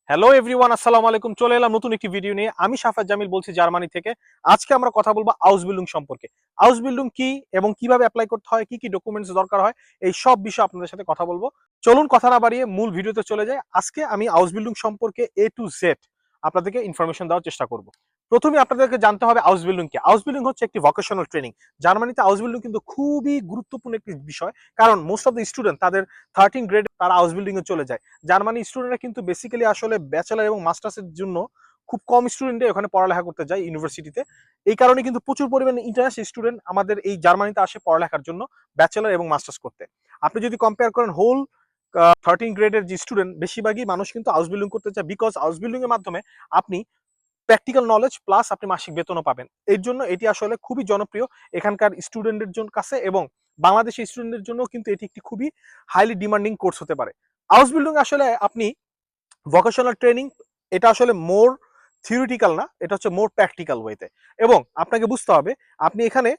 Hello everyone, আসসালামু আলাইকুম। চলে এলাম নতুন একটি ভিডিও নিয়ে। আমি শাফাত জামিল বলছি জার্মানি থেকে। আজকে আমরা কথা বলবো আউসবিল্ডিং সম্পর্কে। আউসবিল্ডিং কি এবং কিভাবে অ্যাপ্লাই করতে হয়, কি কি ডকুমেন্টস দরকার হয়, এই সব বিষয়ে আপনাদের সাথে কথা বলবো। চলুন কথা না বাড়িয়ে মূল ভিডিওতে চলে যাই। আজকে আমি আউসবিল্ডিং সম্পর্কে এ টু জেড আপনাদেরকে ইনফরমেশন দেওয়ার চেষ্টা করব। প্রথমে আপনাদেরকে জানতে হবে আউসবিল্ডিং কি। আউসবিল্ডিং হচ্ছে একটি ভোকেশনাল ট্রেনিং। জার্মানিতে আউসবিল্ডিং কিন্তু খুবই গুরুত্বপূর্ণ একটি বিষয়, কারণ মোস্ট অফ দ্য স্টুডেন্ট তাদের 13 গ্রেড তারা আউসবিল্ডিং এ চলে যায়। জার্মানি স্টুডেন্টরা কিন্তু বেসিক্যালি আসলে ব্যাচেলার এবং মাস্টার্সের জন্য খুব কম স্টুডেন্টে ওখানে পড়ালেখা করতে যায় ইউনিভার্সিটিতে। এই কারণে কিন্তু প্রচুর পরিমাণে ইন্টারন্যাশনাল স্টুডেন্ট আমাদের এই জার্মানিতে আসে পড়ালেখার জন্য ব্যাচেলার এবং মাস্টার্স করতে। আপনি যদি কম্পেয়ার করেন হোল 13 গ্রেডের যে স্টুডেন্ট, বেশিরভাগই মানুষ কিন্তু হাউস বিল্ডিং করতে চায়, বিকজ হাউস বিল্ডিং এর মাধ্যমে আপনি প্র্যাকটিক্যাল নলেজ প্লাস আপনি মাসিক বেতনও পাবেন। এর জন্য এটি আসলে খুবই জনপ্রিয় এখানকার স্টুডেন্টের জন্য কাছে, এবং বাংলাদেশি স্টুডেন্টের জন্য কিন্তু এটি একটি খুবই হাইলি ডিমান্ডিং কোর্স হতে পারে। হাউস বিল্ডিং আসলে আপনি ভোকেশনাল ট্রেনিং, এটা আসলে মোর থিওরিটিক্যাল না, এটা হচ্ছে মোর প্র্যাকটিক্যাল ওয়েতে। এবং আপনাকে বুঝতে হবে আপনি এখানে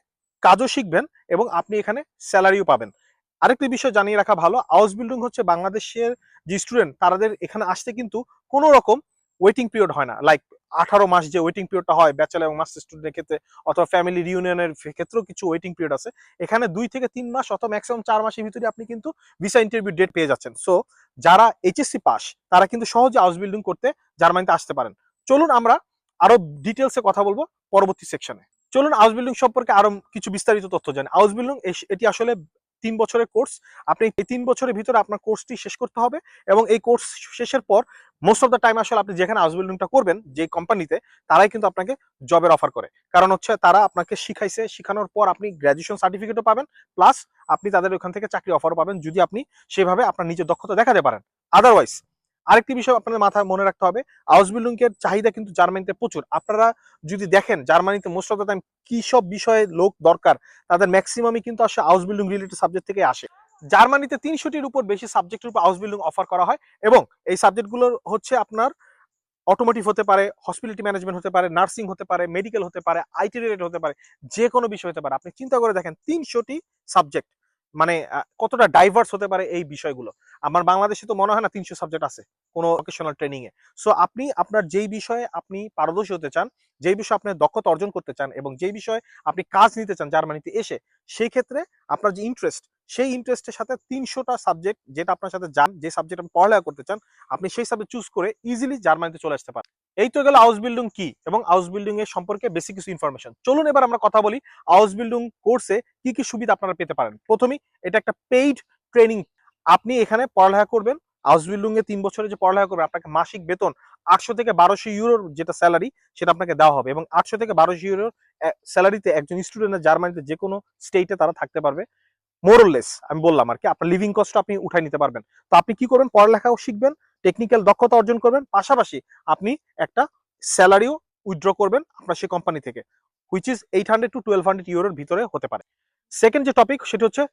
কাজও শিখবেন এবং আপনি এখানে স্যালারিও পাবেন। আরেকটি বিষয় জানিয়ে রাখা ভালো, হাউস বিল্ডিং হচ্ছে বাংলাদেশের যে স্টুডেন্ট তাদের এখানে আসতে কিন্তু কোনো রকম ওয়েটিং পিরিয়ড হয় না। লাইক 18 মাস যে ওয়েটিং পিরিয়ডটা হয় ব্যাচেলার এবং মাস্টার স্টুডেন্টের ক্ষেত্রে, অথবা ফ্যামিলি রিউনিয়নের ক্ষেত্রেও কিছু ওয়েটিং পিরিয়ড আছে। এখানে 2 থেকে 3 মাস অথবা ম্যাক্সিমাম 4 মাসের ভিতরে আপনি কিন্তু ভিসা ইন্টারভিউ ডেট পেয়ে যাচ্ছেন। সো যারা এইচএসসি পাস তারা কিন্তু সহজে হাউস বিল্ডিং করতে জার্মানিতে আসতে পারেন। চলুন আমরা আরো ডিটেলসে কথা বলবো পরবর্তী সেকশনে। চলুন হাউস বিল্ডিং সম্পর্কে আরো কিছু বিস্তারিত তথ্য জানি। হাউস বিল্ডিং এটি আসলে 3 বছরের কোর্স। আপনি এই 3 বছরের ভিতরে আপনার কোর্সটি শেষ করতে হবে, এবং এই কোর্স শেষের পর মোস্ট অফ দ্য টাইম আসলে আপনি যেখানে হাউস বিল্ডিংটা করবেন যে কোম্পানিতে, তারাই কিন্তু আপনাকে জবের অফার করে। কারণ হচ্ছে তারা আপনাকে শিখাইছে, শিখানোর পর আপনি গ্র্যাজুয়েশন সার্টিফিকেটও পাবেন, প্লাস আপনি তাদের ওখান থেকে চাকরি অফারও পাবেন যদি আপনি সেভাবে আপনার নিজের দক্ষতা দেখাতে পারেন। আদারওয়াইজ আরেকটি বিষয় আপনাদের মাথায় মনে রাখতে হবে, হাউস বিল্ডিং এর চাহিদা কিন্তু জার্মানিতে প্রচুর। আপনারা যদি দেখেন জার্মানিতে মোস্ট অফ দ্য টাইম কি সব বিষয়ে লোক দরকার, তাদের ম্যাক্সিমামই কিন্তু আসলে হাউস বিল্ডিং রিলেটেড সাবজেক্ট থেকে আসে। জার্মানিতে 300টির উপর বেশি সাবজেক্টের উপর হাউস বিল্ডিং অফার করা হয়, এবং এই সাবজেক্টগুলোর হচ্ছে আপনার অটোমোটিভ হতে পারে, হসপিটালিটি ম্যানেজমেন্ট হতে পারে, নার্সিং হতে পারে, মেডিকেল হতে পারে, আইটি রিলেটেড হতে পারে, যে কোনো বিষয় হতে পারে। আপনি চিন্তা করে দেখেন 300টি সাবজেক্ট, মানে কতটা ডাইভার্স হতে পারে এই বিষয়গুলো। আমার বাংলাদেশে তো মনে হয় না 300 সাবজেক্ট আছে কোনো ভোকেশনাল ট্রেনিং এ। সো আপনি আপনার যেই বিষয়ে আপনি পারদর্শী হতে চান, যেই বিষয়ে আপনি দক্ষতা অর্জন করতে চান, এবং যেই বিষয়ে আপনি কাজ নিতে চান জার্মানিতে এসে, সেই ক্ষেত্রে আপনার যে ইন্টারেস্ট, সেই ইন্টারেস্টের সাথে 300টা সাবজেক্ট যেটা আপনার সাথে যান, যে সাবজেক্ট আপনি পড়ালেখা করতে চান, আপনি সেই সাবজেক্ট চুজ করে ইজিলি জার্মানিতে চলে আসতে পারেন। এই তো গেল হাউস বিল্ডিং কি এবং হাউস বিল্ডিং এর সম্পর্কে বেসিক কিছু ইনফরমেশন। চলুন এবার আমরা কথা বলি হাউস বিল্ডিং কোর্সে কি কি সুবিধা আপনারা পেতে পারেন। প্রথমেই এটা একটা পেইড ট্রেনিং। আপনি এখানে পড়ালেখা করবেন, হাউস বিল্ডিং এ 3 বছরে যে পড়ালেখা করবেন, আপনাকে মাসিক বেতন 800 থেকে 1200 ইউরোর যেটা স্যালারি, সেটা আপনাকে দেওয়া হবে। এবং 800 থেকে 1200 ইউরোর স্যালারিতে একজন স্টুডেন্ট জার্মানিতে যে কোনো স্টেটে তারা থাকতে পারবে। মোরলেস আমি বললাম আর কি, আপনার লিভিং কস্ট আপনি উঠাই নিতে পারবেন। তো আপনি কি করবেন, পড়ালেখাও শিখবেন, টেকনিক্যাল দক্ষতা অর্জন করবেন, পাশাপাশি আপনি একটা স্যালারিও উইথড্র করবেন আপনার সেই কোম্পানি থেকে, হুইচ ইজ 800 to 1200 ইউরোর ভিতরে হতে পারে। সেকেন্ড যে টপিক সেটা হচ্ছে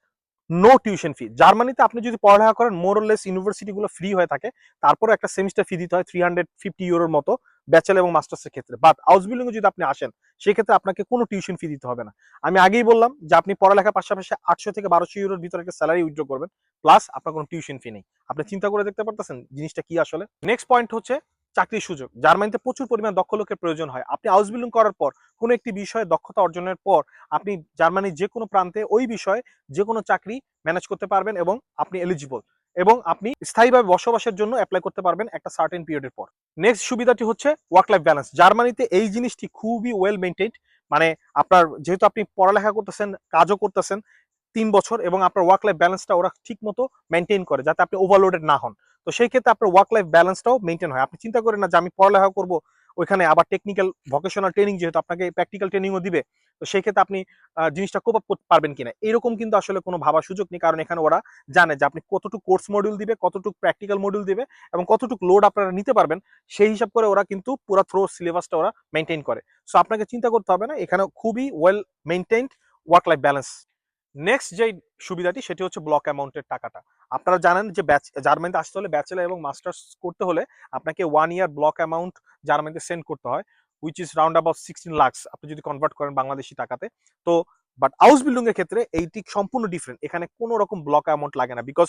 নো টিউশন ফি। জার্মানিতে আপনি যদি পড়ালেখা করেন, মোরলেস ইউনিভার্সিটি গুলো ফ্রি হয়ে থাকে, তারপরে একটা সেমিস্টার ফি দিতে হয় 350 ইউরোর মতো ব্যাচেলর এবং মাস্টার্সের ক্ষেত্রে। বাট হাউস বিল্ডিং এ যদি আপনি আসেন, সেক্ষেত্রে আপনাকে কোনো টিউশন ফি দিতে হবে না। আমি আগেই বললাম যে আপনি পড়ালেখার পাশাপাশি 800 থেকে 1200 ইউরোর ভিতরে একটা স্যালারি উইথড্র করবেন, প্লাস আপনার কোনো টিউশন ফি নেই। আপনি চিন্তা করে দেখতে পারতেছেন জিনিসটা কি আসলে। নেক্সট পয়েন্ট হচ্ছে চাকরির সুযোগ। জার্মানিতে প্রচুর পরিমাণ দক্ষ লোকের প্রয়োজন হয়। আপনি হাউস বিল্ডিং করার পর, কোনো একটি বিষয়ে দক্ষতা অর্জনের পর, আপনি জার্মানির যে কোনো প্রান্তে ওই বিষয়ে যে কোনো চাকরি ম্যানেজ করতে পারবেন, এবং আপনি এলিজিবল, এবং আপনি স্থায়ীভাবে বসবাসের জন্য অ্যাপ্লাই করতে পারবেন একটা সার্টেন পিরিয়ডের পর। নেক্সট সুবিধাটি হচ্ছে ওয়ার্ক লাইফ ব্যালেন্স। জার্মানিতে এই জিনিসটি খুবই ওয়েল মেইনটেইনড। মানে আপনার যেহেতু আপনি পড়ালেখা করতেছেন, কাজও করতেছেন 3 বছর, এবং আপনার ওয়ার্ক লাইফ ব্যালেন্সটা ওরা ঠিক মতো মেনটেন করে যাতে আপনি ওভারলোডেড না হন। তো সেই ক্ষেত্রে আপনার ওয়ার্ক লাইফ ব্যালেন্সটাও মেনটেন হয়। আপনি চিন্তা করেন না যে আমি পড়ালেখা করব, ওইখানে আবার টেকনিক্যাল ভোকেশনাল ট্রেনিং, যেহেতু আপনাকে প্র্যাকটিক্যাল ট্রেনিংও দিবে, তো সেই ক্ষেত্রে আপনি জিনিসটা কোপ আপ করতে পারবেন কিনা, এরকম কিন্তু আসলে কোনো ভাবার সুযোগ নেই। কারণ এখানে ওরা জানে যে আপনি কতটুকু কোর্স মডিউল দিবে, কতটুকু প্র্যাকটিক্যাল মডিউল দিবে, এবং কতটুকু লোড আপনারা নিতে পারবেন, সেই হিসাব করে ওরা কিন্তু পুরো থ্রো সিলেবাসটা ওরা মেনটেন করে। সো আপনাকে চিন্তা করতে হবে না, এখানে খুবই well maintained work life balance. Next যে সুবিধাটি সেটি হচ্ছে ব্লক অ্যামাউন্টের টাকাটা। আপনারা জানেন যে জার্মানিতে আসতে হলে, ব্যাচেলর এবং মাস্টার্স করতে হলে, আপনাকে 1 ইয়ার ব্লক অ্যামাউন্ট জার্মানিতে সেন্ড করতে হয়, which is round about 16 lakh আপনি যদি কনভার্ট করেন বাংলাদেশি টাকাতে। তো বাট আউসবিল্ডিং এর ক্ষেত্রে এইটি সম্পূর্ণ ডিফারেন্ট। এখানে কোনো রকম ব্লক অ্যামাউন্ট লাগে না, বিকজ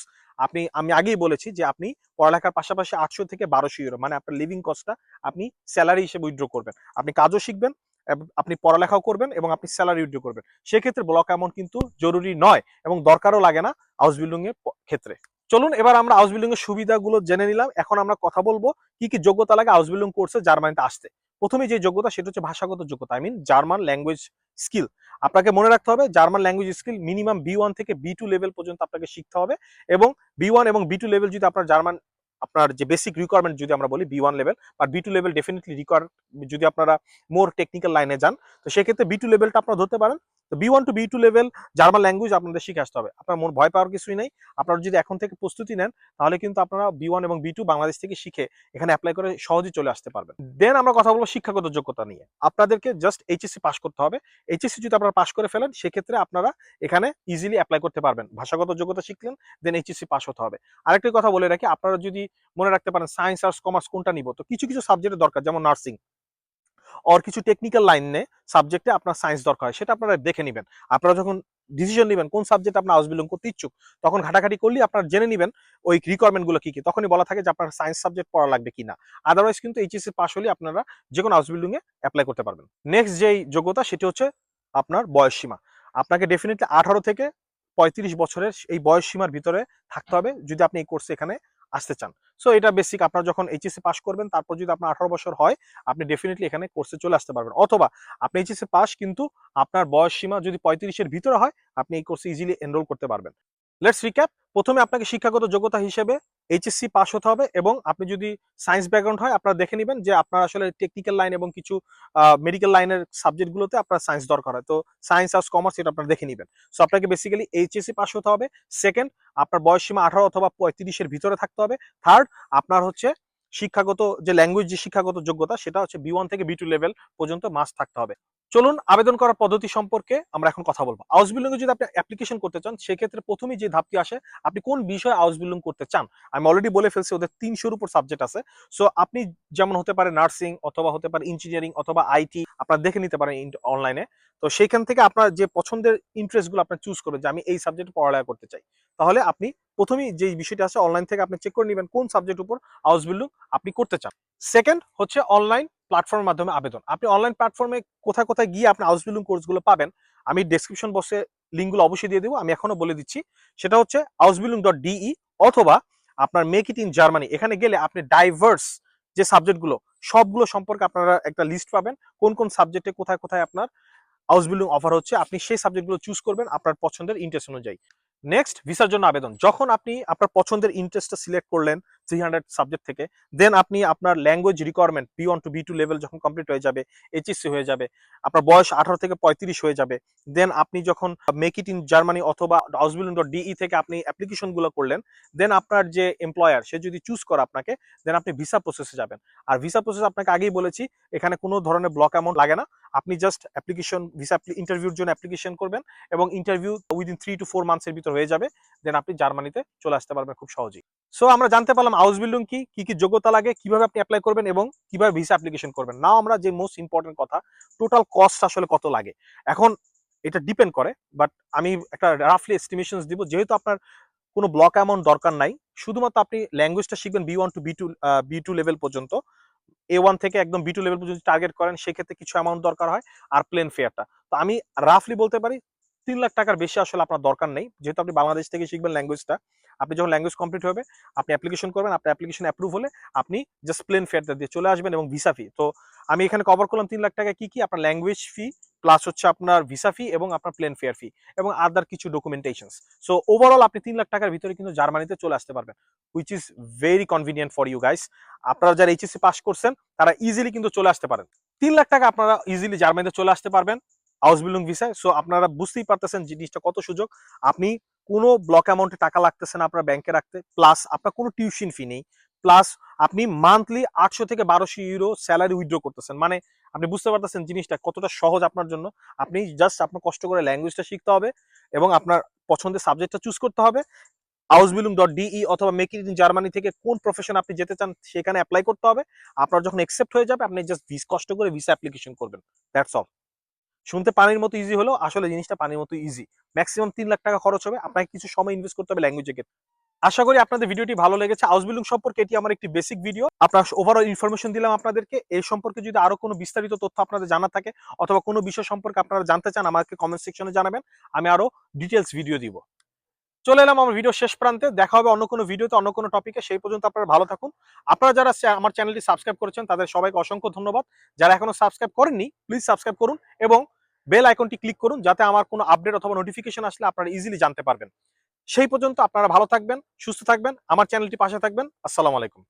আমি আগেই বলেছি যে আপনি পড়ালেখার পাশাপাশি 800 থেকে 1200 ইউরো মানে আপনার লিভিং কস্টটা আপনি স্যালারি হিসেবে উইথড্র করবেন। আপনি কাজও শিখবেন, আপনি পড়ালেখাও করবেন এবং আপনি স্যালারি উইথড্র করবেন। সেক্ষেত্রে ব্লক অ্যামাউন্ট কিন্তু জরুরি নয় এবং দরকারও লাগে না হাউস বিল্ডিং এর ক্ষেত্রে। চলুন এবার আমরা হাউস বিল্ডিং এর সুবিধাগুলো জেনে নিলাম। এখন আমরা কথা বলবো কি কি যোগ্যতা লাগে হাউস বিল্ডিং কোর্সে জার্মানিতে আসতে। প্রথমে যে যোগ্যতা সেটা হচ্ছে ভাষাগত যোগ্যতা, I mean German language skill. আপনাকে মনে রাখতে হবে German language skill minimum B1 থেকে B2 লেভেল পর্যন্ত আপনাকে শিখতে হবে, এবং B1 এবং B2 লেভেল যদি আপনার জার্মান আপনার যে বেসিক রিকোয়ারমেন্ট যদি আমরা বলি B1 লেভেল বা B2 লেভেল ডেফিনেটলি রিকোয়ার, যদি আপনারা মোর টেকনিক্যাল লাইনে যান তো সেক্ষেত্রে B2 লেভেলটা আপনারা ধরতে পারেন। তো B1 to B2 level German language আপনাদের শিখে আসতে হবে। আপনার মন ভয় পাওয়ার কিছুই নেই। আপনারা যদি এখন থেকে প্রস্তুতি নেন তাহলে কিন্তু আপনারা B1 এবং B2 বাংলাদেশ থেকে শিখে এখানে অ্যাপ্লাই করে সহজেই চলে আসতে পারবেন। দেন আমরা কথা বলবো শিক্ষাগত যোগ্যতা নিয়ে। আপনাদেরকে জাস্ট এইচএসসি পাস করতে হবে। এইচএসসি যদি আপনারা পাস করে ফেলেন সেক্ষেত্রে আপনারা এখানে ইজিলি অ্যাপ্লাই করতে পারবেন। ভাষাগত যোগ্যতা শিখলেন, দেন এইচএসসি পাস হতে হবে। আরেকটি কথা বলে রাখি, আপনারা যদি মনে রাখতে পারেন সায়েন্স, আর্টস, কমার্স কোনটা নিব, তো কিছু কিছু সাবজেক্টের দরকার, যেমন নার্সিং আর কিছু টেকনিক্যাল লাইনে সাবজেক্টে আপনার সায়েন্স দরকার হয়, সেটা আপনারা দেখে নেবেন। আপনারা যখন ডিসিশন নেবেন কোন সাবজেক্ট আপনার হাউস বিল্ডিং করতে ইচ্ছুক, তখন ঘাটাঘাটি করলে আপনারা জেনে নেবেন ওই রিকোয়ারমেন্ট গুলো কি কি, তখনই বলা থাকে যে আপনার সায়েন্স সাবজেক্ট পড়া লাগবে কিনা। আদারওয়াইজ কিন্তু এইচএসসি পাস হলে আপনারা যে কোনো হাউস বিল্ডিং এ অ্যাপ্লাই করতে পারবেন। নেক্সট যেই যোগ্যতা সেটি হচ্ছে আপনার বয়স সীমা। আপনাকে ডেফিনেটলি 18 থেকে 35 বছরের এই বয়স সীমার ভিতরে থাকতে হবে যদি আপনি এই কোর্সে এখানে আসতে চান। সো এটা বেসিক, আপনারা যখন এইচএসসি পাস করবেন তারপর যদি আপনার 18 বছর হয় আপনি ডেফিনেটলি এখানে কোর্সে চলে আসতে পারবেন, অথবা আপনি এইচএসসি পাস কিন্তু আপনার বয়স সীমা যদি 35-এর ভিতরে হয় আপনি এই কোর্সে ইজিলি এনরোল করতে পারবেন। Let's recap. প্রথমে আপনাকে শিক্ষাগত যোগ্যতা হিসেবে এইচএসসি পাস হতে হবে, এবং আপনি যদি সায়েন্স ব্যাকগ্রাউন্ড হয় আপনারা দেখে নেবেন যে আপনার আসলে টেকনিক্যাল লাইন এবং কিছু মেডিকেল লাইনের সাবজেক্টগুলোতে আপনার সায়েন্স দরকার হয়, তো সায়েন্স আর্টস কমার্স এটা আপনারা দেখে নেবেন। সো আপনাকে বেসিক্যালি এইচএসসি পাস হতে হবে। সেকেন্ড, আপনার বয়স সীমা 18 অথবা 35-এর ভিতরে থাকতে হবে। থার্ড, আপনার হচ্ছে শিক্ষাগত যে ল্যাঙ্গুয়েজ যে শিক্ষাগত যোগ্যতা সেটা হচ্ছে B1 থেকে B2 লেভেল পর্যন্ত মাস্ট থাকতে হবে। চলুন আবেদন করার পদ্ধতি সম্পর্কে আমরা এখন কথা বলবো। হাউস বিল্ডিং এ যদি আপনি অ্যাপ্লিকেশন করতে চান সেক্ষেত্রে প্রথমেই যে ধাপটি আসে, আপনি কোন বিষয়ে হাউস বিল্ডিং করতে চান। আমি অলরেডি বলে ফেলছি ওদের 300-র উপর সাবজেক্ট আছে। সো আপনি যেমন হতে পারে নার্সিং, অথবা হতে পারে ইঞ্জিনিয়ারিং, অথবা আইটি, আপনারা দেখে নিতে পারেন অনলাইনে। তো সেইখান থেকে আপনার যে পছন্দের ইন্টারেস্ট গুলো আপনি চুজ করবেন যে আমি এই সাবজেক্টে পড়ালেখা করতে চাই, তাহলে আপনি প্রথমেই যে বিষয়টা আছে অনলাইন থেকে আপনি চেক করে নেবেন কোন সাবজেক্ট উপর হাউস বিল্ডিং আপনি করতে চান। সেকেন্ড হচ্ছে অনলাইন প্ল্যাটফর্মের মাধ্যমে আবেদন। আপনি অনলাইন প্ল্যাটফর্মে কোথায় কোথায় গিয়ে আপনি হাউস বিল্ডিং কোর্সগুলো পাবেন আমি ডেসক্রিপশন বক্সে লিঙ্কগুলো অবশ্যই দিয়ে দেবো, আমি এখনো বলে দিচ্ছি। সেটা হচ্ছে hausbildung.de অথবা আপনার মেক ইট ইন জার্মানি। এখানে গেলে আপনি ডাইভার্স যে সাবজেক্টগুলো সবগুলো সম্পর্কে আপনারা একটা লিস্ট পাবেন, কোন কোন সাবজেক্টে কোথায় কোথায় আপনার হাউস বিল্ডিং অফার হচ্ছে। আপনি সেই সাবজেক্টগুলো চুজ করবেন আপনার পছন্দের ইন্টারেস্ট অনুযায়ী। নেক্সট, ভিসার জন্য আবেদন। যখন আপনি আপনার পছন্দের ইন্টারেস্টটা সিলেক্ট করলেন 300 সাবজেক্ট থেকে, দেন আপনি আপনার language requirement B1 to B2 level যখন কমপ্লিট হয়ে যাবে, এইচএসসি হয়ে যাবে, আপনার বয়স 18 থেকে 35 হয়ে যাবে, দেন আপনি যখন মেক ইট ইন জার্মানি অথবা hausbildung.de থেকে আপনি অ্যাপ্লিকেশন গুলো করলেন, দেন আপনার যে এমপ্লয়ার সে যদি চুজ করে আপনাকে, দেন আপনি ভিসা প্রসেসে যাবেন। আর ভিসা প্রসেস আপনাকে আগেই বলেছি এখানে কোনো ধরনের ব্লক অ্যামাউন্ট লাগে না। আপনি জাস্ট অ্যাপ্লিকেশন ভিসা ইন্টারভিউর জন্য অ্যাপ্লিকেশন করবেন এবং ইন্টারভিউ উইদিন 3 to 4 মান্থসের ভিতর হয়ে যাবে, দেন আপনি জার্মানিতে চলে আসতে পারবেন খুব সহজেই। সো আমরা জানতে পারলাম হাউস বিল্ডিং কি কি যোগ্যতা লাগে, কিভাবে আপনি অ্যাপ্লাই করবেন এবং কিভাবে ভিসা অ্যাপ্লিকেশন করবেন। নাও আমরা যে মোস্ট ইম্পর্টেন্ট কথা, টোটাল কস্ট আসলে কত লাগে। এখন এটা ডিপেন্ড করে, বাট আমি একটা রাফলি এস্টিমেশন দিব। যেহেতু আপনার কোনো ব্লক অ্যামাউন্ট দরকার নাই, শুধুমাত্র আপনি ল্যাঙ্গুয়েজটা শিখবেন B1 টু B2 লেভেল পর্যন্ত, A1 থেকে একদম B2 লেভেল পর্যন্ত টার্গেট করেন সেক্ষেত্রে কিছু অ্যামাউন্ট দরকার হয়, আর প্লেন ফেয়ারটা। তো আমি রাফলি বলতে পারি 3 লাখ টাকার বেশি আসলে আপনার দরকার নেই, যেহেতু আপনি বাংলাদেশ থেকে শিখবেন ল্যাঙ্গুয়েজটা। আপনি যখন ল্যাঙ্গুয়েজ কমপ্লিট হবে আপনি অ্যাপ্লিকেশন করবেন, আপনার অ্যাপ্লিকেশন অ্যাপ্রুভ হলে আপনি জাস্ট প্লেন ফেয়ারটা দিয়ে চলে আসবেন, এবং ভিসা ফি। তো আমি এখানে কভার করলাম 3 লাখ টাকা কি কি, আপনার ল্যাঙ্গুয়েজ ফি প্লাস হচ্ছে আপনার ভিসা ফি এবং আপনার প্লেন ফেয়ার ফি এবং আদার কিছু ডকুমেন্টেশনস। সো ওভারঅল আপনি 3 লাখ টাকার ভিতরে কিন্তু জার্মানিতে চলে আসতে পারবেন, which is very convenient for you guys. আপনারা যারা এইচএসসি পাস করছেন তারা ইজিলি কিন্তু চলে আসতে পারেন। 3 লাখ টাকা আপনারা ইজিলি জার্মানিতে চলে আসতে পারবেন হাউস বিল্ডিং ভিসায়। সো আপনারা বুঝতেই পারতেছেন জিনিসটা কত সুযোগ। আপনি কোনো ব্লক অ্যামাউন্টে টাকা লাগতেছে না আপনার ব্যাংকে রাখতে, প্লাস আপনার কোনো টিউশন ফি নেই, প্লাস আপনি মান্থলি 800 থেকে 1200 ইউরো স্যালারি উইথড্র করতেছেন। মানে আপনি বুঝতে পারতেছেন জিনিসটা কতটা সহজ আপনার জন্য। আপনি জাস্ট আপনার কষ্ট করে ল্যাঙ্গুয়েজটা শিখতে হবে এবং আপনার পছন্দের সাবজেক্টটা চুজ করতে হবে। hausbildung.de অথবা মেক ইট ইন জার্মানি থেকে কোন প্রফেশন আপনি যেতে চান সেখানে অ্যাপ্লাই করতে হবে। আপনার যখন অ্যাকসেপ্ট হয়ে যাবে আপনি জাস্ট কষ্ট করে ভিসা অ্যাপ্লিকেশন করবেন, দ্যাটস অল। শুনতে পানির মতো ইজি হলেও আসলে জিনিসটা পানির মতো ইজি। ম্যাক্সিমাম 3 লাখ টাকা খরচ হবে, আপনাকে কিছু সময় ইনভেস্ট করতে হবে ল্যাঙ্গুয়েজে। আশা করি আপনাদের ভিডিওটি ভালো লেগেছে। হাউস বিল্ডিং সম্পর্কে এটি আমার একটি বেসিক ভিডিও। আপনার ওভারঅল ইনফরমেশন দিলাম আপনাদেরকে। এই সম্পর্কে যদি আরো কোনো বিস্তারিত তথ্য আপনাদের জানা থাকে অথবা কোনো বিষয় সম্পর্কে আপনারা জানতে চান, আমাকে কমেন্ট সেকশনে জানাবেন। আমি আরো ডিটেইলস ভিডিও দিব। চলে এলাম আমার ভিডিও শেষ প্রান্তে। দেখা হবে অন্য কোনো ভিডিওতে, অন্য কোনো টপিকে। সেই পর্যন্ত আপনারা ভালো থাকুন। আপনারা যারা আমার চ্যানেলটি সাবস্ক্রাইব করেছেন তাদের সবাইকে অসংখ্য ধন্যবাদ। যারা এখনো সাবস্ক্রাইব করেননি প্লিজ সাবস্ক্রাইব করুন এবং বেল আইকনটি ক্লিক করুন, যাতে আমার কোনো আপডেট অথবা নোটিফিকেশন আসলে আপনারা ইজিলি জানতে পারবেন। সেই পর্যন্ত আপনারা ভালো থাকবেন, সুস্থ থাকবেন, আমার চ্যানেলটি পাশে থাকবেন। আসসালামু আলাইকুম।